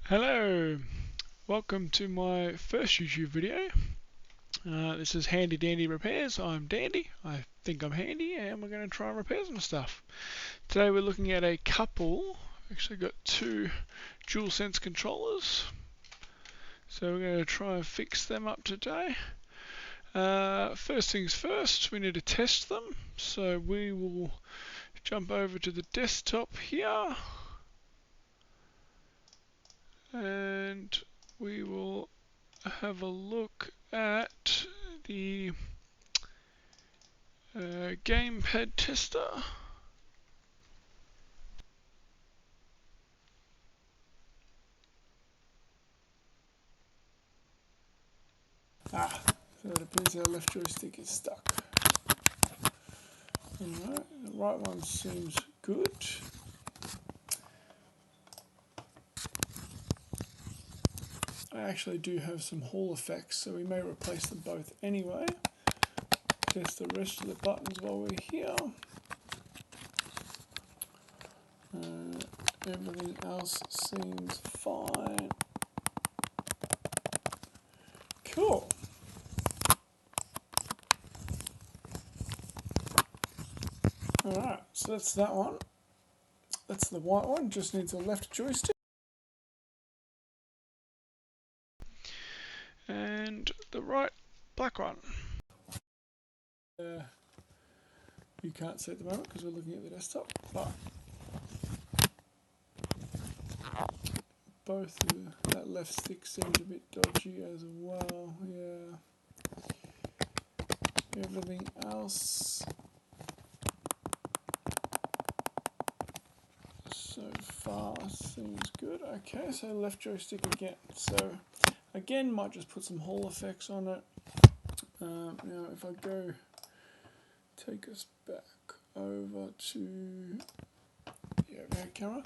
Hello, welcome to my first YouTube video. This is Handy Dandy Repairs. I'm Dandy, I think I'm handy, and we're going to try and repair some stuff. Today we're looking at a couple, actually got two Dualsense controllers, so we're going to try and fix them up today. First things first, we need to test them, so we will jump over to the desktop here. And we will have a look at the gamepad tester. So it appears our left joystick is stuck. Alright, the right one seems good. I actually do have some Hall effects, so we may replace them both anyway. Test the rest of the buttons while we're here. Everything else seems fine. Cool. Alright, so that's that one. That's the white one, just needs a left joystick. And the right black one. You can't see at the moment because we're looking at the desktop, but both that left stick seems a bit dodgy as well. Yeah. Everything else so far seems good. Okay, so left joystick again. So again, might just put some Hall effects on it. Now if I go take us back over to the camera,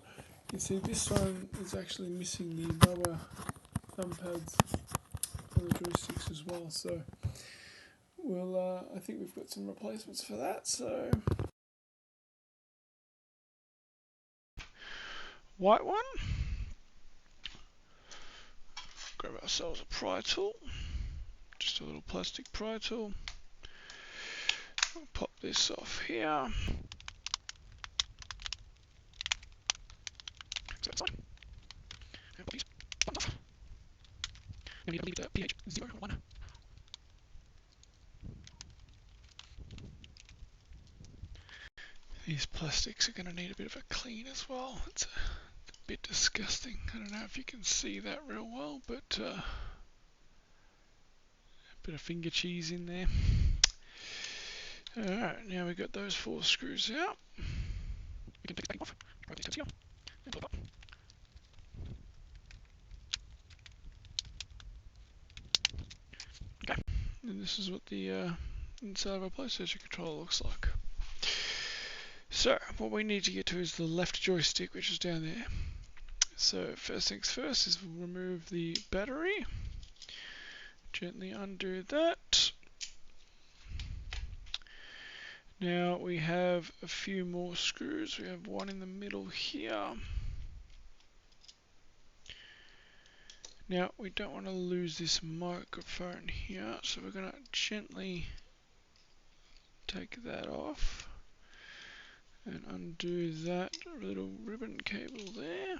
you see this one is actually missing the rubber thumb pads on the joysticks as well, so we'll I think we've got some replacements for that. So white one, grab ourselves a pry tool, just a little plastic pry tool. We'll pop this off here. So that's fine. And pop these buttons off. Now we need to leave the pH 0 or 1. These plastics are going to need a bit of a clean as well. It's a bit disgusting. I don't know if you can see that real well, but a bit of finger cheese in there. Alright, now we've got those 4 screws out. We can take the backing off, grab these tabs here, and pull it up. Okay, and this is what the inside of our PlayStation controller looks like. So, what we need to get to is the left joystick, which is down there. So, first things first is we'll remove the battery. Gently undo that. Now we have a few more screws. We have one in the middle here. Now we don't want to lose this microphone here, so we're going to gently take that off and undo that little ribbon cable there.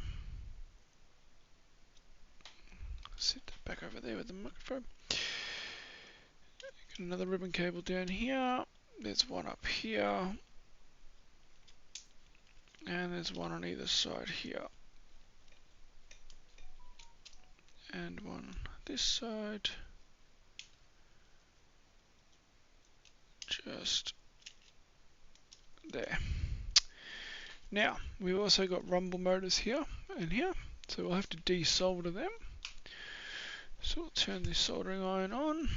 Sit that back over there with the microphone. Got another ribbon cable down here. There's one up here. And there's one on either side here. And one this side. Just there. Now, we've also got rumble motors here and here, so we'll have to desolder them. So we'll turn this soldering iron on.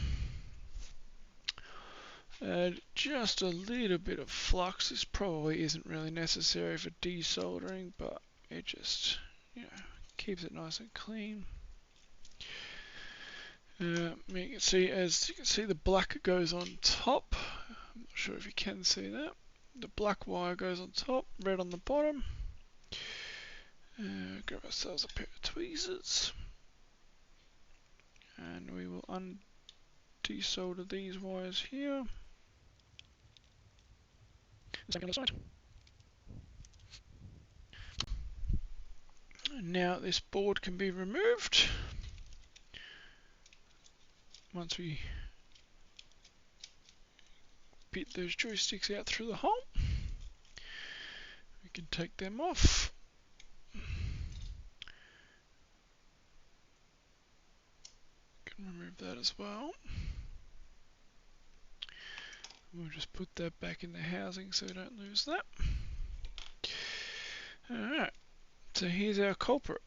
Add just a little bit of flux. This probably isn't really necessary for desoldering, but it just, keeps it nice and clean. You can see, as you can see, the black goes on top. I'm not sure if you can see that. The black wire goes on top, red on the bottom. Grab ourselves a pair of tweezers, and we will desolder these wires here. Same on the side. And now this board can be removed once we bit those joysticks out through the hole. We can take them off. Can remove that as well. We'll just put that back in the housing so we don't lose that. Alright, so here's our culprit.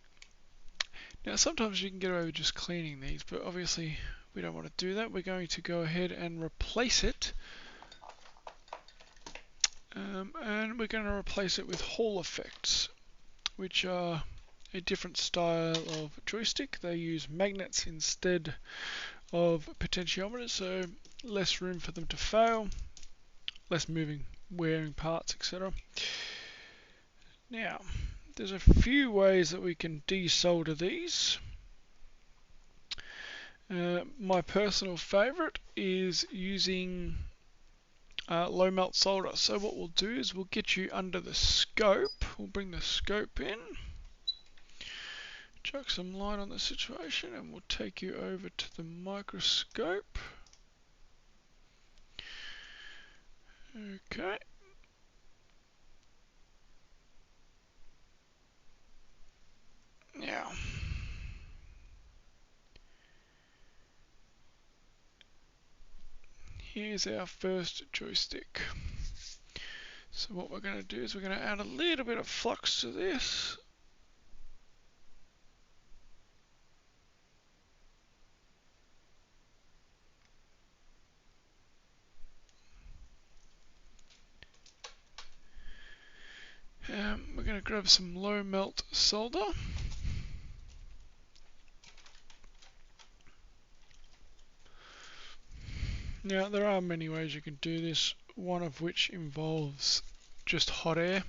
Now sometimes you can get away with just cleaning these, but obviously we don't want to do that. We're going to go ahead and replace it. And we're going to replace it with Hall effects, which are a different style of joystick. They use magnets instead of potentiometers, so less room for them to fail, less moving, wearing parts, etc. Now, there's a few ways that we can desolder these. My personal favourite is using low melt solder. So what we'll do is we'll get you under the scope. We'll bring the scope in, chuck some light on the situation, and we'll take you over to the microscope. Okay. Now, here's our first joystick. So what we're going to do is we're going to add a little bit of flux to this. We're going to grab some low melt solder. Now there are many ways you can do this, one of which involves just hot air.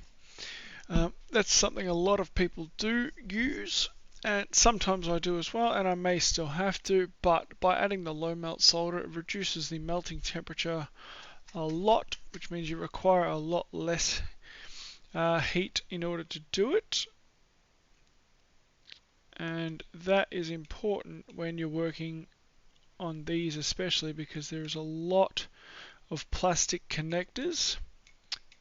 That's something a lot of people do use, and sometimes I do as well, and I may still have to, but by adding the low melt solder it reduces the melting temperature a lot, which means you require a lot less heat in order to do it. And that is important when you're working on these, especially because there is a lot of plastic connectors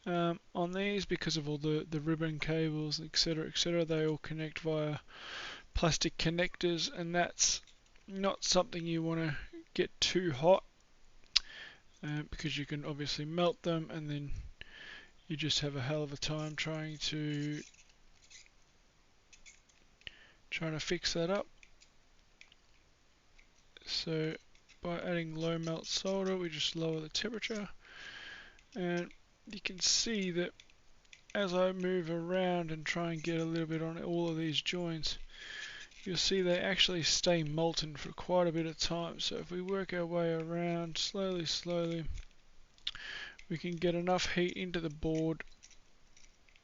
on these because of all the ribbon cables, etc. They all connect via plastic connectors, and that's not something you want to get too hot because you can obviously melt them, and then you just have a hell of a time trying to fix that up. So by adding low melt solder, we just lower the temperature, and you can see that as I move around and try and get a little bit on all of these joints, you'll see they actually stay molten for quite a bit of time. So if we work our way around slowly, we can get enough heat into the board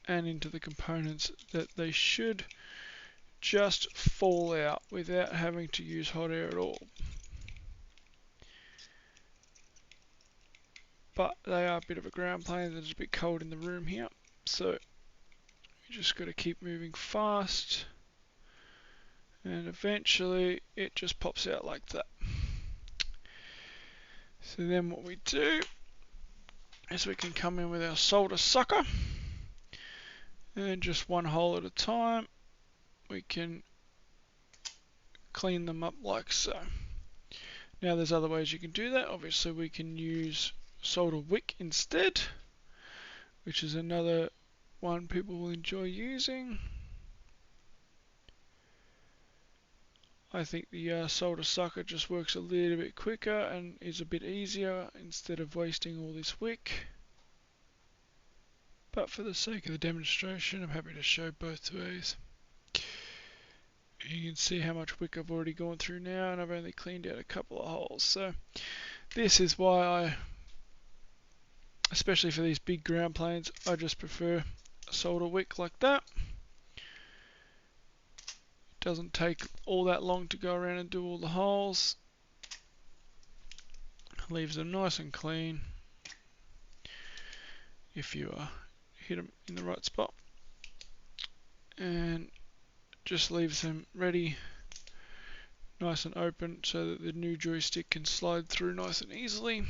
and into the components that they should just fall out without having to use hot air at all. But they are a bit of a ground plane, there's a bit cold in the room here, so you just got to keep moving fast, and eventually it just pops out like that. So then what we do is we can come in with our solder sucker, and just one hole at a time we can clean them up like so. Now there's other ways you can do that. Obviously we can use solder wick instead, which is another one people will enjoy using. I think the solder sucker just works a little bit quicker and is a bit easier instead of wasting all this wick. But for the sake of the demonstration, I'm happy to show both ways. You can see how much wick I've already gone through now, and I've only cleaned out a couple of holes. So this is why especially for these big ground planes, I just prefer a solder wick like that. doesn't take all that long to go around and do all the holes. Leaves them nice and clean if you hit them in the right spot, and just leaves them ready, nice and open, so that the new joystick can slide through nice and easily.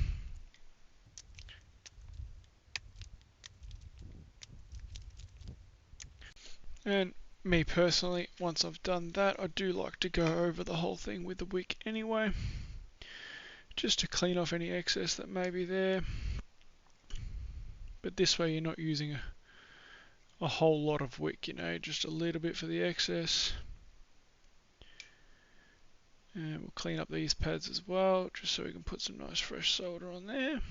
And me personally, once I've done that, I do like to go over the whole thing with the wick anyway, just to clean off any excess that may be there. But this way you're not using a whole lot of wick, you know, just a little bit for the excess. And we'll clean up these pads as well, just so we can put some nice fresh solder on there.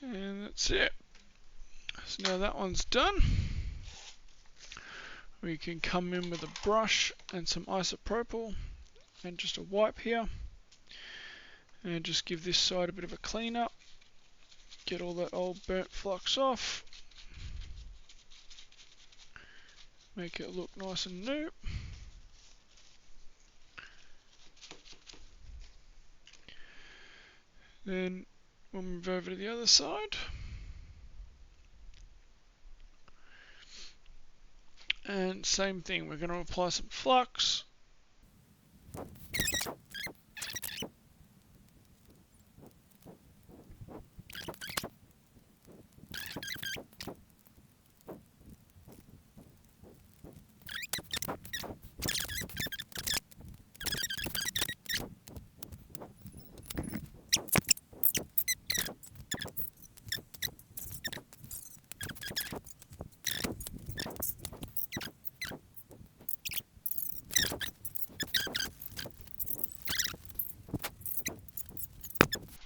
And that's it. So now that one's done, we can come in with a brush and some isopropyl and just a wipe here, and just give this side a bit of a clean up, get all that old burnt flux off, make it look nice and new. Then we'll move over to the other side. And same thing, we're going to apply some flux.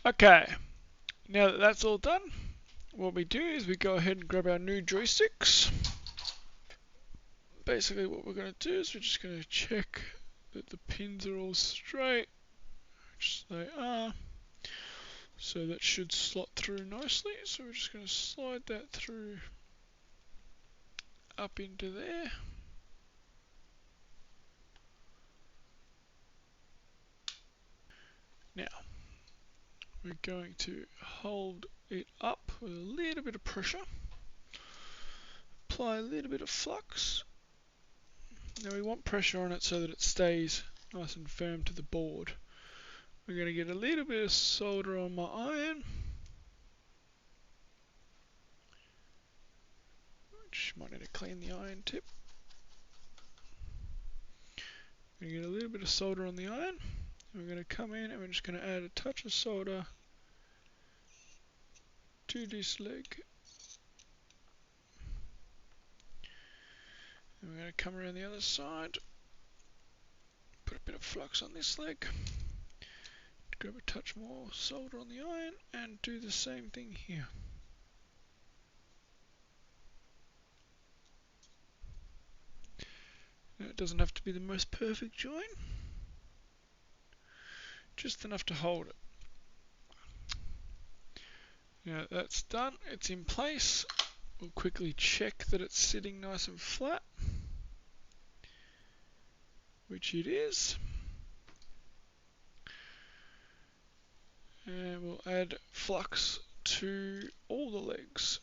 Okay, now that that's all done, what we do is we go ahead and grab our new joysticks. Basically what we're going to do is we're just going to check that the pins are all straight, which they are. So that should slot through nicely, so we're just going to slide that through up into there. Now, we're going to hold it up with a little bit of pressure, apply a little bit of flux. Now we want pressure on it so that it stays nice and firm to the board. We're going to get a little bit of solder on my iron, which might need to clean the iron tip. We're going to get a little bit of solder on the iron. We're going to come in and we're just going to add a touch of solder to this leg. And we're going to come around the other side, put a bit of flux on this leg, grab a touch more solder on the iron, and do the same thing here. Now it doesn't have to be the most perfect join, just enough to hold it. Now that's done, it's in place. We'll quickly check that it's sitting nice and flat, which it is. And we'll add flux to all the legs.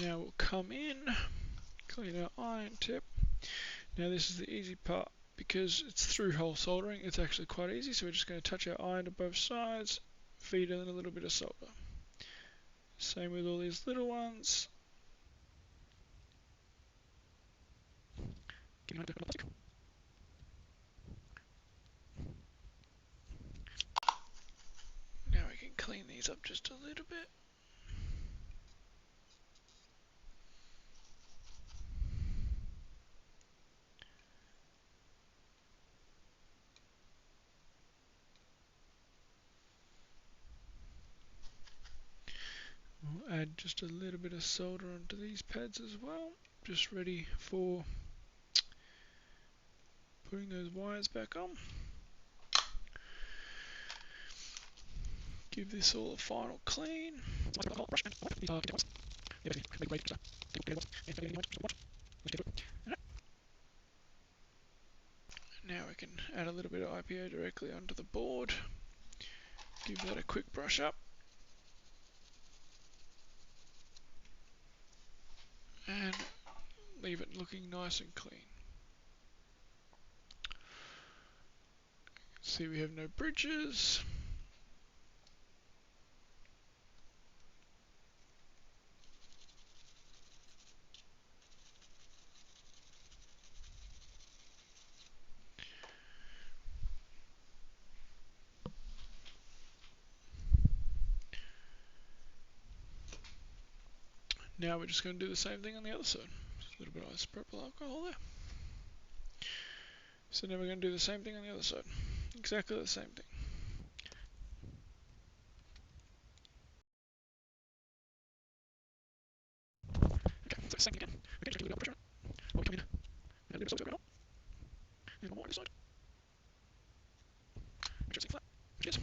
Now we'll come in, clean our iron tip. Now this is the easy part, because it's through hole soldering, it's actually quite easy. So we're just going to touch our iron to both sides, feed in a little bit of solder. Same with all these little ones. Now we can clean these up just a little bit. We'll add just a little bit of solder onto these pads as well, just ready for putting those wires back on. Give this all a final clean. Now we can add a little bit of IPO directly onto the board. Give that a quick brush up. And leave it looking nice and clean. See, we have no bridges. Now we're just going to do the same thing on the other side. Just a little bit of isopropyl alcohol there. So now we're going to do the same thing on the other side. Exactly the same thing. Okay, so same again. Okay, just a little bit of pressure on it. While we come in, and a little bit of salt going on. And one more on this side. Make sure it's flat. Cheers.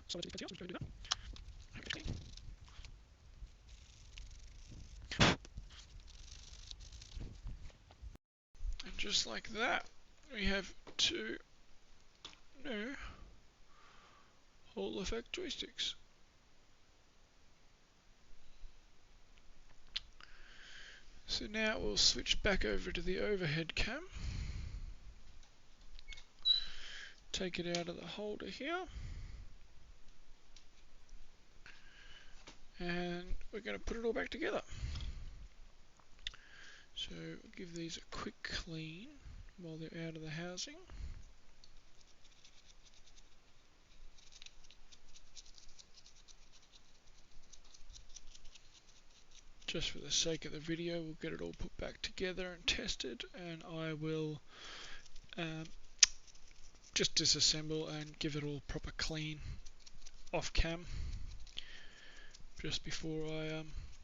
So let's do that. And just like that, we have two new Hall effect joysticks. So now we'll switch back over to the overhead cam. Take it out of the holder here. And we're going to put it all back together. So we'll give these a quick clean while they're out of the housing. Just for the sake of the video, we'll get it all put back together and tested, and I will just disassemble and give it all proper clean off cam just before I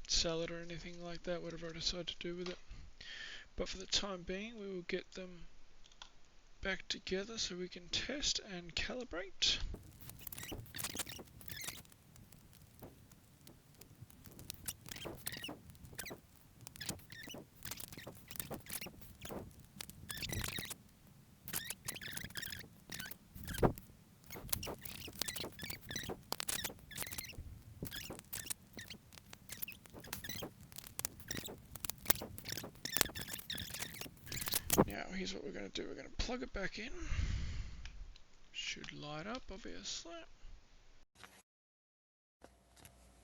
sell it or anything like that, whatever I decide to do with it. But for the time being, we will get them back together so we can test and calibrate. Now here's what we're going to do. We're going to plug it back in. Should light up, obviously.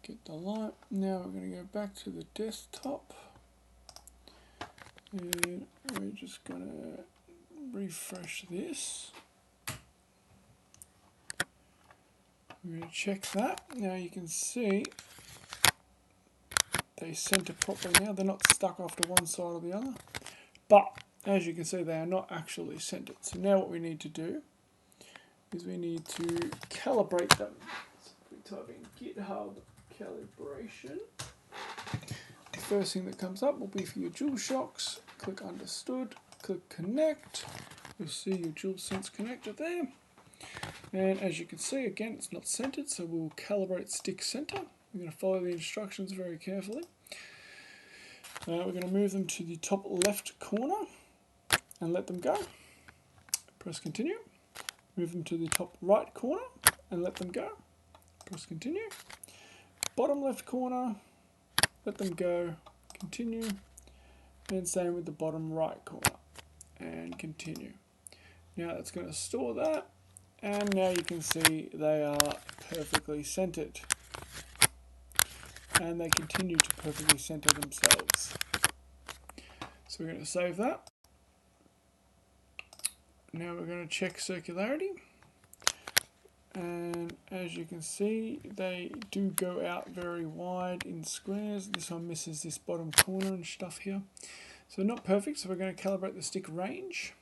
Get the light. Now we're going to go back to the desktop. And we're just going to refresh this. We're going to check that. Now you can see they center properly now. They're not stuck off to one side or the other. But as you can see, they are not actually centered. So now what we need to do is we need to calibrate them. So if we type in GitHub calibration, the first thing that comes up will be for your DualShocks. Click understood, click connect. You'll see your Dualsense connector there. And as you can see, again, it's not centered, so we'll calibrate stick center. We're going to follow the instructions very carefully. We're going to move them to the top left corner and let them go. Press continue. Move them to the top right corner and let them go. Press continue. Bottom left corner, let them go, continue. And same with the bottom right corner and continue. Now it's going to store that, and now you can see they are perfectly centered. And they continue to perfectly center themselves. So we're going to save that. Now we're going to check circularity, and as you can see, they do go out very wide in squares. This one misses this bottom corner and stuff here, so not perfect. So we're going to calibrate the stick range.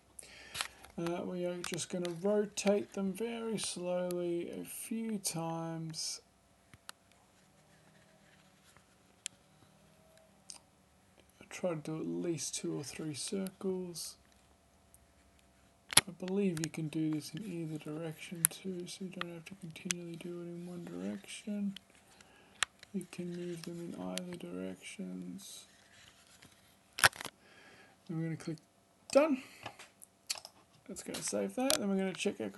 We are just going to rotate them very slowly a few times. try to do at least 2 or 3 circles. I believe you can do this in either direction too, so you don't have to continually do it in one direction. You can move them in either directions. And we're going to click done. That's going to save that. Then we're going to check our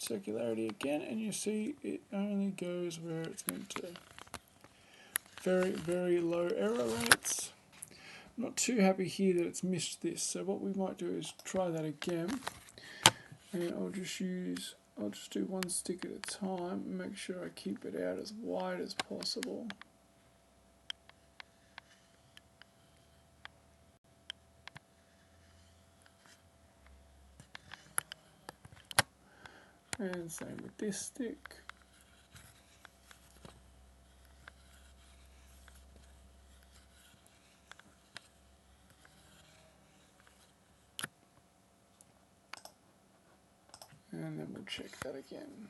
circularity again, and you see it only goes where it's meant to. Very, very low error rates. I'm not too happy here that it's missed this, so what we might do is try that again. And I'll just do one stick at a time and make sure I keep it out as wide as possible. And same with this stick. And then we'll check that again.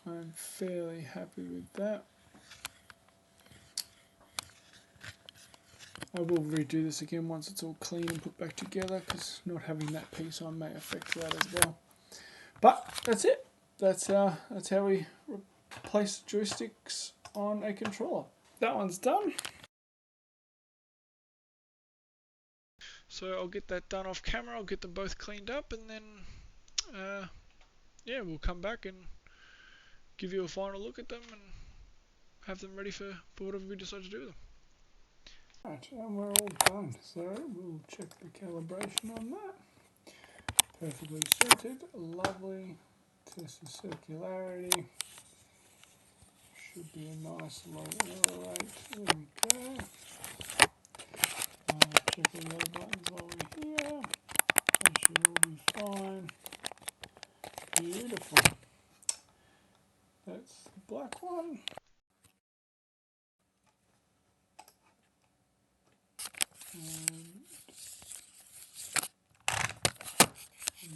I'm fairly happy with that. I will redo this again once it's all clean and put back together, because not having that piece on may affect that as well. But that's it. That's how we replace joysticks on a controller. That one's done. So I'll get that done off camera. I'll get them both cleaned up, and then yeah, we'll come back and give you a final look at them and have them ready for whatever we decide to do with them. Right, and we're all done, so we'll check the calibration on that. Perfectly centered, lovely. Test the circularity. Should be a nice low error rate. There we go. Check all the other buttons while we're here. They should all be fine. Beautiful. That's the black one. I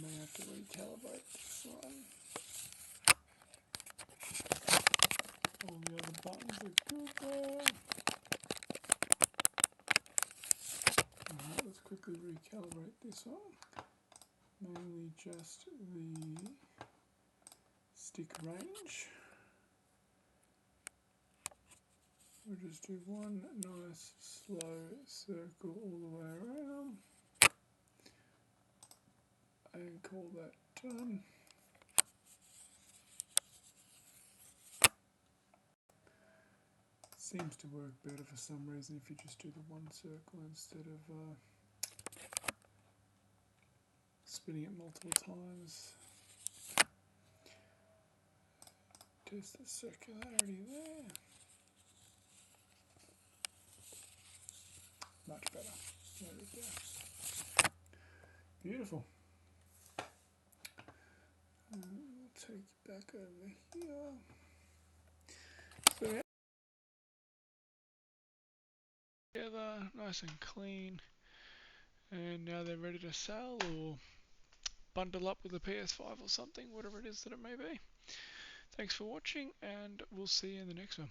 may have to recalibrate this one. All the other buttons are good there. Alright, let's quickly recalibrate this one. Mainly just the stick range. We'll just do one nice slow circle all the way around and call that done. Seems to work better for some reason if you just do the one circle instead of spinning it multiple times. Test the circularity there. Much better. There we go. Beautiful. We'll take it back over here. So yeah, together, nice and clean. And now they're ready to sell or bundle up with a PS5 or something, whatever it is that it may be. Thanks for watching, and we'll see you in the next one.